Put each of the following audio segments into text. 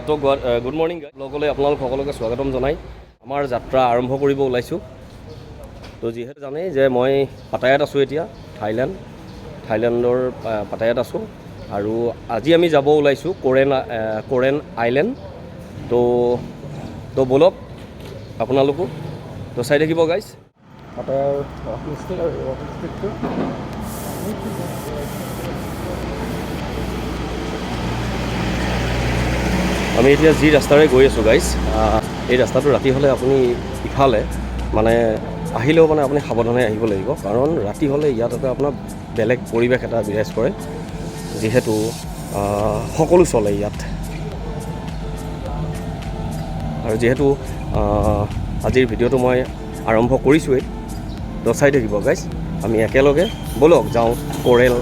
তো good morning লগলৈ আপোনালোক সকলোকে স্বাগতম জনাই আমাৰ যাত্ৰা আৰম্ভ কৰিব ওলাইছোঁ। তো যিহেতু জানেই যে মই পাটায়াত আছোঁ, এতিয়া থাইলেণ্ডৰ পাটায়াত আছোঁ আৰু আজি আমি যাব ওলাইছোঁ কোৰেন আইলেণ্ড। তো বলক আপোনালোকো তো চাই থাকিব গাইজ। পাটায়াৰ আমি এতিয়া যি ৰাস্তাৰে গৈ আছোঁ গাইজ, এই ৰাস্তাটো ৰাতি হ'লে আপুনি ইফালে মানে আহিলেও মানে আপুনি সাৱধানে আহিব লাগিব, কাৰণ ৰাতি হ'লে ইয়াত এটা আপোনাৰ বেলেগ পৰিৱেশ এটা বিৰাজ কৰে, যিহেতু সকলো চলে ইয়াত। আৰু যিহেতু আজিৰ ভিডিঅ'টো মই আৰম্ভ কৰিছোঁৱেই, তো চাই থাকিব গাইজ। আমি একেলগে বলক যাওঁ কোৰেল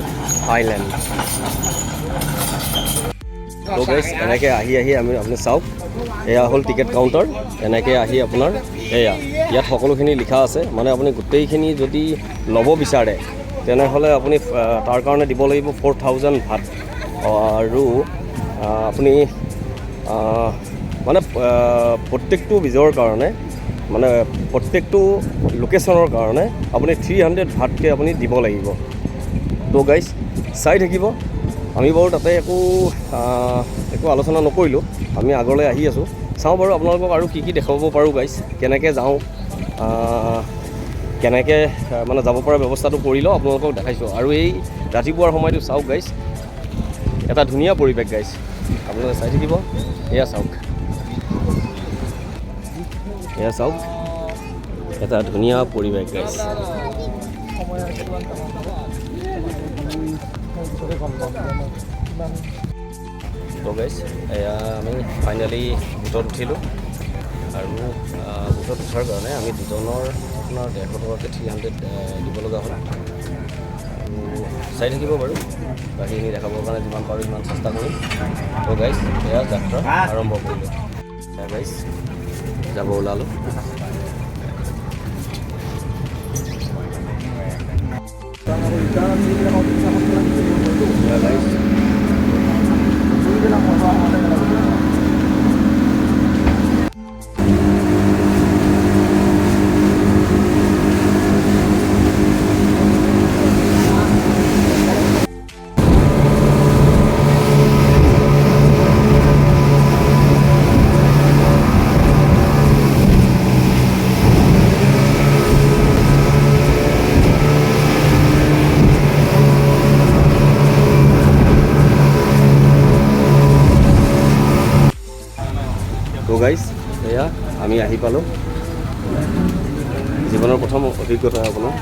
আইলেণ্ড। তো গাইজ এনেকৈ আহি আপুনি চাওক, এয়া হ'ল টিকেট কাউণ্টাৰ। এনেকৈ আহি আপোনাৰ ইয়াত সকলোখিনি লিখা আছে, মানে আপুনি গোটেইখিনি যদি ল'ব বিচাৰে তেনেহ'লে আপুনি তাৰ কাৰণে দিব লাগিব 4000 ভাট। আৰু আপুনি মানে প্ৰত্যেকটো বীজৰ কাৰণে, মানে প্ৰত্যেকটো লোকেশ্যনৰ কাৰণে আপুনি 300 ভাটকৈ আপুনি দিব লাগিব। তো গাইজ চাই থাকিব। আমি বাৰু তাতে একো আলোচনা নকৰিলোঁ, আমি আগলৈ আহি আছোঁ। চাওঁ বাৰু আপোনালোকক আৰু কি দেখুৱাব পাৰোঁ গাইজ, কেনেকৈ যাওঁ, কেনেকৈ মানে যাব পৰা ব্যৱস্থাটো কৰি লওঁ, আপোনালোকক দেখাইছোঁ। আৰু এই ৰাতিপুৱাৰ সময়টো চাওক গাইজ, এটা ধুনীয়া পৰিৱেশ গাইজ, আপোনালোকে চাই থাকিব। এয়া চাওক এটা ধুনীয়া পৰিৱেশ গাইজ। তো গাইজ এয়া আমি ফাইনেলি বুটত উঠিলোঁ, আৰু বুটত উঠাৰ কাৰণে আমি দুজনৰ আপোনাৰ 150 টকাকৈ 300 দিব লগা হ'ল। আৰু চাই থাকিব বাৰু, বাকীখিনি দেখাবৰ কাৰণে যিমান পাৰোঁ সিমান চেষ্টা কৰিম। তো গাইজ এয়া যাত্ৰা আৰম্ভ কৰিলোঁ। গাইজ যাব ওলালোঁ। তো গাইজ এয়া আমি আহি পালোঁ, জীৱনৰ প্ৰথম অভিজ্ঞতা আপোনাৰ।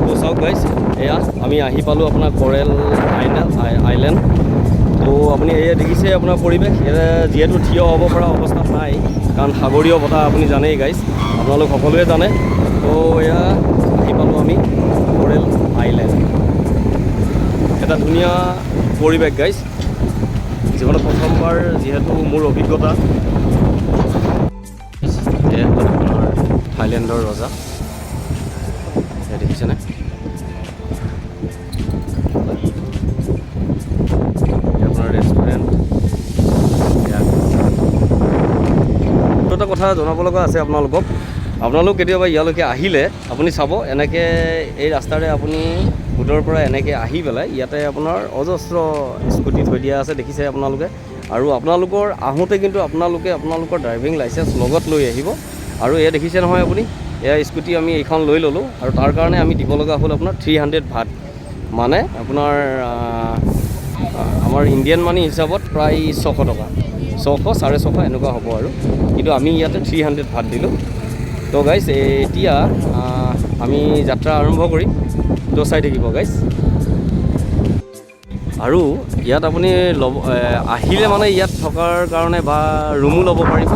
তো চাওক গাইজ, এয়া আমি আহি পালোঁ আপোনাৰ কোৰেল আইলেণ্ড। তো আপুনি এয়া দেখিছে আপোনাৰ পৰিৱেশ, যিহেতু থিয় হ'ব পৰা অৱস্থাত নাই, কাৰণ সাগৰীয় বতাহ আপুনি জানেই গাইজ, আপোনালোক সকলোৱে জানে। তো এয়া আহি পালোঁ আমি কোৰেল আইলেণ্ড, এটা ধুনীয়া পৰিৱেশ গাইজ, জীৱনত প্ৰথমবাৰ যিহেতু মোৰ অভিজ্ঞতা। এয়া হ'ল আপোনাৰ থাইলেণ্ডৰ ৰজা, এয়া দেখিছেনে? আপোনাৰ ৰেষ্টুৰেণ্ট। এটা কথা জনাব লগা আছে আপোনালোকক, আপোনালোক কেতিয়াবা ইয়ালৈকে আহিলে আপুনি চাব, এনেকৈ এই ৰাস্তাৰে আপুনি বুটৰ পৰা এনেকৈ আহি পেলাই ইয়াতে আপোনাৰ অজস্ৰ স্কুটি থৈ দিয়া আছে, দেখিছে আপোনালোকে। আৰু আপোনালোকৰ আহোঁতে কিন্তু আপোনালোকৰ ড্ৰাইভিং লাইচেঞ্চ লগত লৈ আহিব। আৰু এয়া দেখিছে নহয় আপুনি, এয়া স্কুটি আমি এইখন লৈ ল'লোঁ, আৰু তাৰ কাৰণে আমি দিব লগা হ'ল আপোনাৰ 300 ভাট, মানে আপোনাৰ আমাৰ ইণ্ডিয়ান মানি হিচাপত প্ৰায় 600 টকা, 600 650 এনেকুৱা হ'ব আৰু, কিন্তু আমি ইয়াতে 300 ভাট দিলোঁ। তো গাইজ এতিয়া আমি যাত্ৰা আৰম্ভ কৰিম, তো চাই থাকিব গাইজ। আৰু ইয়াত আপুনি আহিলে মানে ইয়াত থকাৰ কাৰণে বা ৰুমো ল'ব পাৰিব।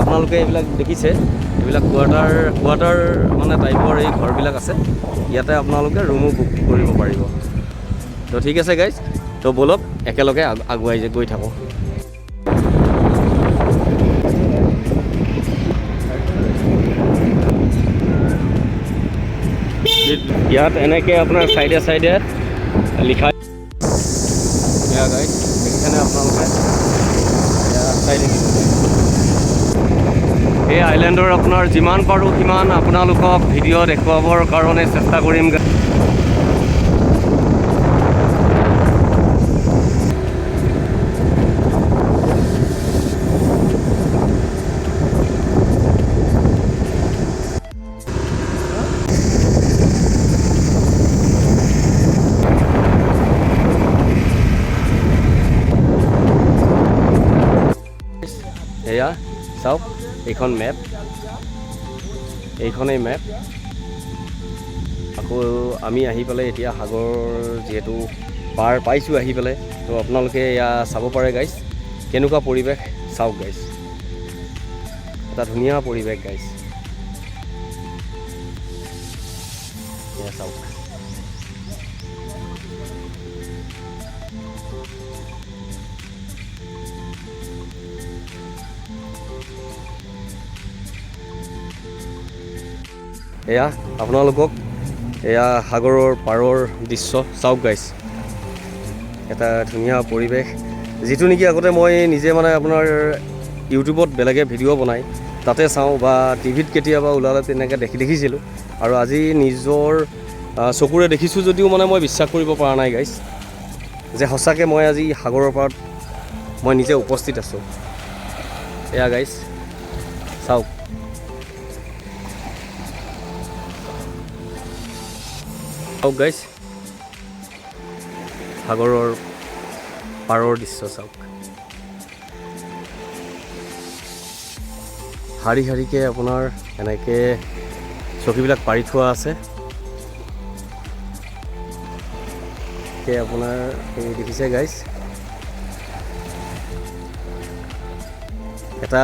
আপোনালোকে এইবিলাক দেখিছে, এইবিলাক কোৱাৰ্টাৰ মানে টাইপৰ এই ঘৰবিলাক আছে, ইয়াতে আপোনালোকে ৰুমো বুক কৰিব পাৰিব। তো ঠিক আছে গাইজ, তো বলক একেলগে আগুৱাই গৈ থাকোঁ। ইয়াত এনেকৈ আপোনাৰ চাইডে লিখা, গাইড দেখিছেনে আপোনালোকে? চাই থাকিব। এই আইলেণ্ডৰ আপোনাৰ যিমান পাৰোঁ সিমান আপোনালোকক ভিডিঅ' দেখুৱাবৰ কাৰণে চেষ্টা কৰিম। এয়া চাওক, এইখন মেপ, এইখনেই মেপ। আকৌ আমি আহি পেলাই এতিয়া সাগৰ যিহেতু পাৰ পাইছোঁ আহি পেলাই, তো আপোনালোকে এয়া চাব পাৰে গাইজ, কেনেকুৱা পৰিৱেশ চাওক গাইজ, এটা ধুনীয়া পৰিৱেশ গাইজ, এয়া চাওক। এয়া আপোনালোকক এয়া সাগৰৰ পাৰৰ দৃশ্য চাওক গাইজ, এটা ধুনীয়া পৰিৱেশ, যিটো নেকি আগতে মই নিজে মানে আপোনাৰ ইউটিউবত বেলেগে ভিডিঅ' বনাই তাতে চাওঁ বা টিভিত কেতিয়াবা ওলালে তেনেকৈ দেখিছিলোঁ, আৰু আজি নিজৰ চকুৰে দেখিছোঁ যদিও মানে মই বিশ্বাস কৰিব পৰা নাই গাইজ, যে সঁচাকৈ মই আজি সাগৰৰ পাৰত মই নিজে উপস্থিত আছোঁ। এয়া গাইজ চাওক, চাওক গাইজ, সাগৰৰ পাৰৰ দৃশ্য চাওক, শাৰী শাৰীকৈ আপোনাৰ এনেকৈ চকীবিলাক পাৰি থোৱা আছে। আপোনাৰ এই দেখিছে গাইজ, এটা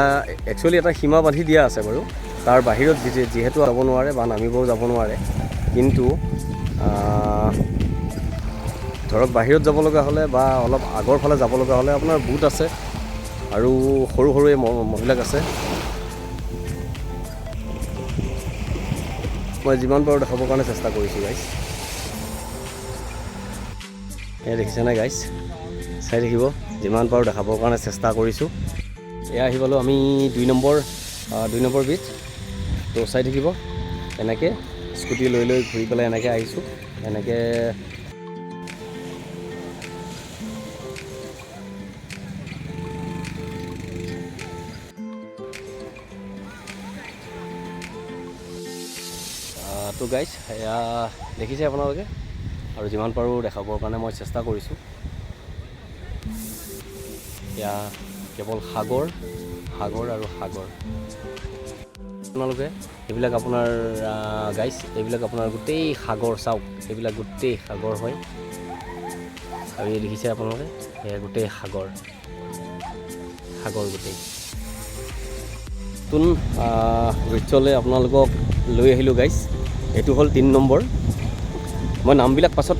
একচুৱেলি এটা সীমা বান্ধি দিয়া আছে বাৰু, তাৰ বাহিৰত যিহেতু যাব নোৱাৰে বা নামিবও যাব নোৱাৰে, কিন্তু ধৰক বাহিৰত যাব লগা হ'লে বা অলপ আগৰ ফালে যাব লগা হ'লে আপোনাৰ বুট আছে আৰু সৰু সৰু এই মহিলাক আছে। মই যিমান পাৰোঁ দেখাবৰ কাৰণে চেষ্টা কৰিছোঁ গাইজ, এয়া দেখিছেনে গাইজ, চাই থাকিব, যিমান পাৰোঁ দেখাবৰ কাৰণে চেষ্টা কৰিছোঁ। এয়া আহি পালোঁ আমি 2 নম্বৰ বিচ, তো চাই থাকিব, এনেকৈ স্কুটি লৈ ঘূৰি পেলাই এনেকৈ আহিছোঁ, এনেকৈ তো গাইজ এয়া দেখিছে আপোনালোকে, আৰু যিমান পাৰোঁ দেখাবৰ কাৰণে মই চেষ্টা কৰিছোঁ। এয়া কেৱল সাগৰ আৰু সাগৰ। আপোনালোকে এইবিলাক আপোনাৰ গাইজ, এইবিলাক আপোনাৰ গোটেই সাগৰ চাওক, এইবিলাক গোটেই সাগৰ হয়, আৰু এই দেখিছে আপোনালোকে, এয়া গোটেই সাগৰ গোটেই। নতুন দৃশ্যলৈ আপোনালোকক লৈ আহিলোঁ গাইজ, এইটো হ'ল 3 নম্বৰ। মই নামবিলাক পাছত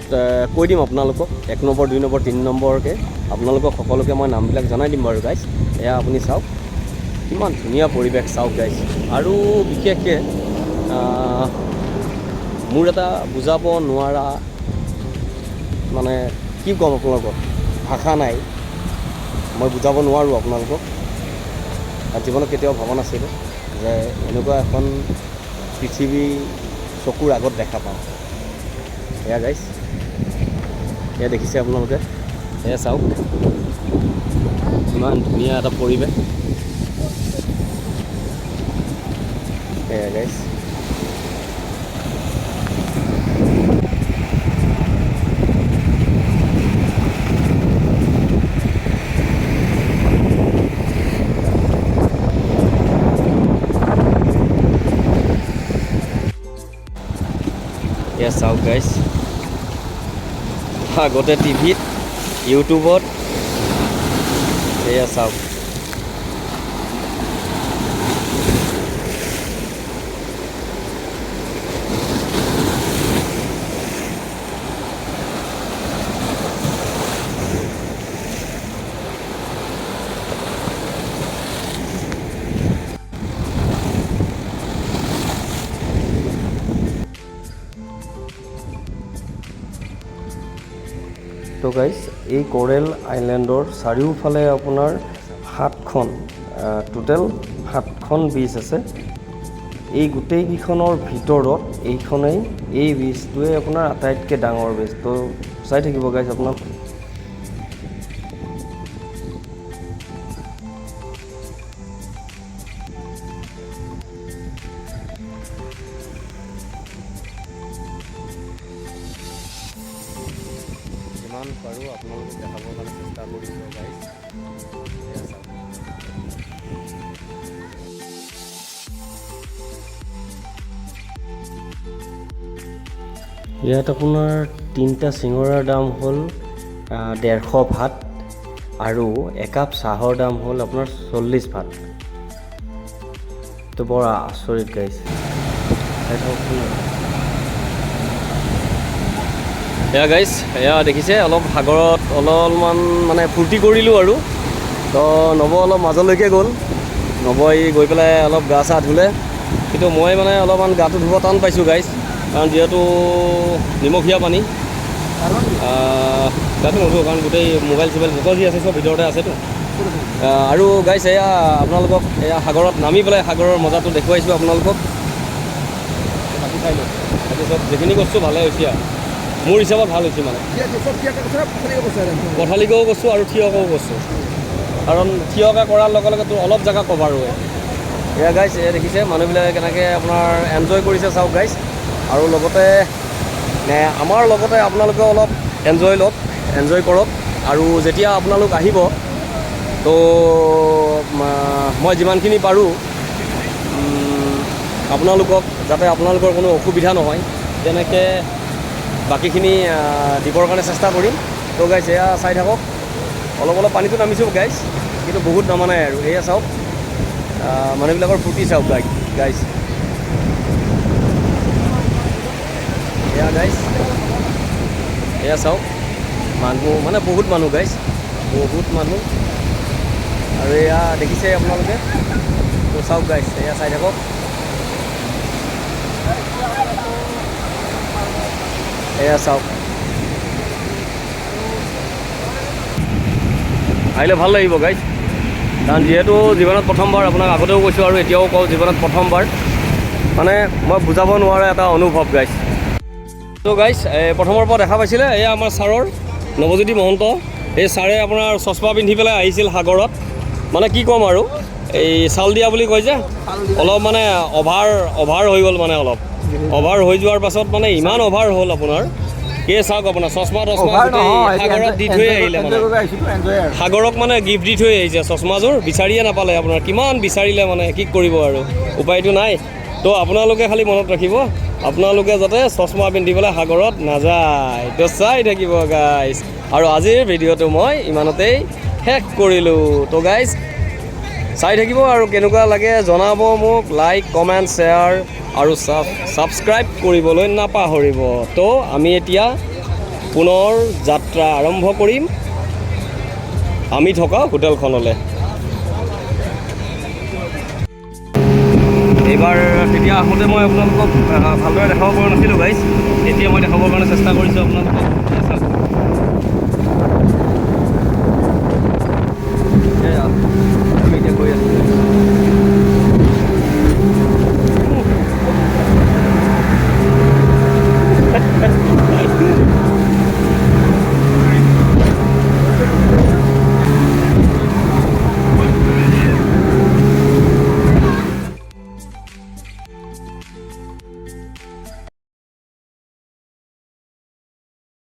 কৈ দিম আপোনালোকক, 1 নম্বৰ 2 নম্বৰ 3 নম্বৰকৈ আপোনালোকক সকলোকে মই নামবিলাক জনাই দিম বাৰু গাইজ। এয়া আপুনি চাওক, কিমান ধুনীয়া পৰিৱেশ চাওক গাইজ, আৰু বিশেষকৈ মোৰ এটা বুজাব নোৱাৰা, মানে কি ক'ম আপোনালোকক, ভাষা নাই, মই বুজাব নোৱাৰোঁ আপোনালোকক। জীৱনত কেতিয়াও ভবা নাছিলোঁ যে এনেকুৱা এখন পৃথিৱী চকুৰ আগত দেখা পাওঁ। এয়া গাইজ, এয়া দেখিছে আপোনালোকে, এয়া চাওক, ইমান ধুনীয়া এটা পৰিৱেশ। এয়া গাইজ, এয়া চাওক গাইজ, আগতে টিভিত ইউটিউবত, এয়া চাওক, তো গাইজ, এই কোৰেল আইলেণ্ডৰ চাৰিওফালে আপোনাৰ 7খন টোটেল 7খন বীচ আছে। এই গোটেইকেইখনৰ ভিতৰত এই বীজটোৱে আপোনাৰ আটাইতকৈ ডাঙৰ বীজ। তো চাই থাকিব গাইজ আপোনাক। যিমান পাৰোঁ আপোনালোকক দেখাবৰ কাৰণে চেষ্টা কৰিছোঁ গাইজ। ইয়াত আপোনাৰ 3টা চিঙৰাৰ দাম হ'ল 150 ভাত আৰু একাপ চাহৰ দাম হ'ল আপোনাৰ 40 ভাত। তো বৰ আচৰিত গাইজ। এয়া গাইজ, এয়া দেখিছে অলপ সাগৰত অলপমান মানে ফূৰ্তি কৰিলোঁ আৰু। তো নৱ অলপ মাজলৈকে গ'ল। নৱই গৈ পেলাই অলপ গা চা ধুলে, কিন্তু মই মানে অলপমান গাটো ধুব টান পাইছোঁ গাইজ, কাৰণ যিহেতু নিমখীয়া পানী। গাটো নুধুওঁ কাৰণ গোটেই মোবাইল চোবাইল য'ত যি আছে চব ভিতৰতে আছেতো। আৰু গাইজ এয়া আপোনালোকক এয়া সাগৰত নামি পেলাই সাগৰৰ মজাটো দেখুৱাইছোঁ আপোনালোকক। বাকী চাই লওক, বাকী চব যিখিনি কৈছোঁ ভালে হৈছে আৰু মোৰ হিচাপত ভাল হৈছে মানে। পথালিকেও কৈছোঁ আৰু থিয়কেও কৈছোঁ, কাৰণ থিয়কৈ কৰাৰ লগে লগে তোৰ অলপ জেগা কভাৰ হয়। এয়া গাইজ এয়া দেখিছে মানুহবিলাকে কেনেকৈ আপোনাৰ এনজয় কৰিছে চাওক গাইজ। আৰু লগতে আমাৰ লগতে আপোনালোকে অলপ এনজয় কৰক। আৰু যেতিয়া আপোনালোক আহিব, তো মই যিমানখিনি পাৰোঁ আপোনালোকক যাতে আপোনালোকৰ কোনো অসুবিধা নহয় তেনেকৈ বাকীখিনি দিবৰ কাৰণে চেষ্টা কৰিম। তো গাইজ এয়া চাই থাকক, অলপ পানীটো নামিছোঁ গাইজ, কিন্তু বহুত নামা নাই আৰু। এয়া চাওক মানুহবিলাকৰ ফূৰ্তি চাওক গাইজ। এয়া গাইজ, এয়া চাওক মানুহ মানে বহুত মানুহ গাইজ, বহুত মানুহ। আৰু এয়া দেখিছে আপোনালোকে, তো চাওক গাইজ, এয়া চাই থাকক। এয়া চাওক, আহিলে ভাল লাগিব গাইজ, কাৰণ যিহেতু জীৱনত প্ৰথমবাৰ, আপোনাক আগতেও কৈছোঁ আৰু এতিয়াও কওঁ, জীৱনত প্ৰথমবাৰ মানে মই বুজাব নোৱাৰা এটা অনুভৱ গাইজ। তো গাইজ প্ৰথমৰ পৰা দেখা পাইছিলে, এয়া আমাৰ ছাৰৰ নৱজ্যোতি মহন্ত। এই ছাৰে আপোনাৰ চশমা পিন্ধি পেলাই আহিছিল সাগৰত। মানে কি ক'ম আৰু, এই চাল দিয়া বুলি কয় যে, অলপ মানে অভাৰ হৈ গ'ল, মানে অলপ অভাৰ হৈ যোৱাৰ পাছত মানে ইমান অভাৰ হ'ল আপোনাৰ। এই চাওক আপোনাৰ চশমা সাগৰত দি থৈ আহিলে, মানে সাগৰক মানে গিফ্ট দি থৈ আহিছে চশমাযোৰ। বিচাৰিয়ে নাপালে আপোনাৰ, কিমান বিচাৰিলে মানে কি কৰিব আৰু, উপায়টো নাই। তো আপোনালোকে খালি মনত ৰাখিব, আপোনালোকে যাতে চশমা পিন্ধি পেলাই সাগৰত নাযায়। তো চাই থাকিব গাইজ, আৰু আজিৰ ভিডিঅ'টো মই ইমানতেই শেষ কৰিলোঁ। তো গাইজ চাই থাকিব আৰু কেনেকুৱা লাগে জনাব মোক। লাইক, কমেণ্ট, শ্বেয়াৰ আৰু ছাবস্ক্ৰাইব কৰিবলৈ নাপাহৰিব। তো আমি এতিয়া পুনৰ যাত্ৰা আৰম্ভ কৰিম আমি থকা হোটেলখনলৈ। এইবাৰ তেতিয়া আহোঁতে মই আপোনালোকক ভালদৰে দেখাব পৰা নাছিলোঁ গাইজ, এতিয়া মই দেখাবৰ কাৰণে চেষ্টা কৰিছোঁ আপোনালোকক।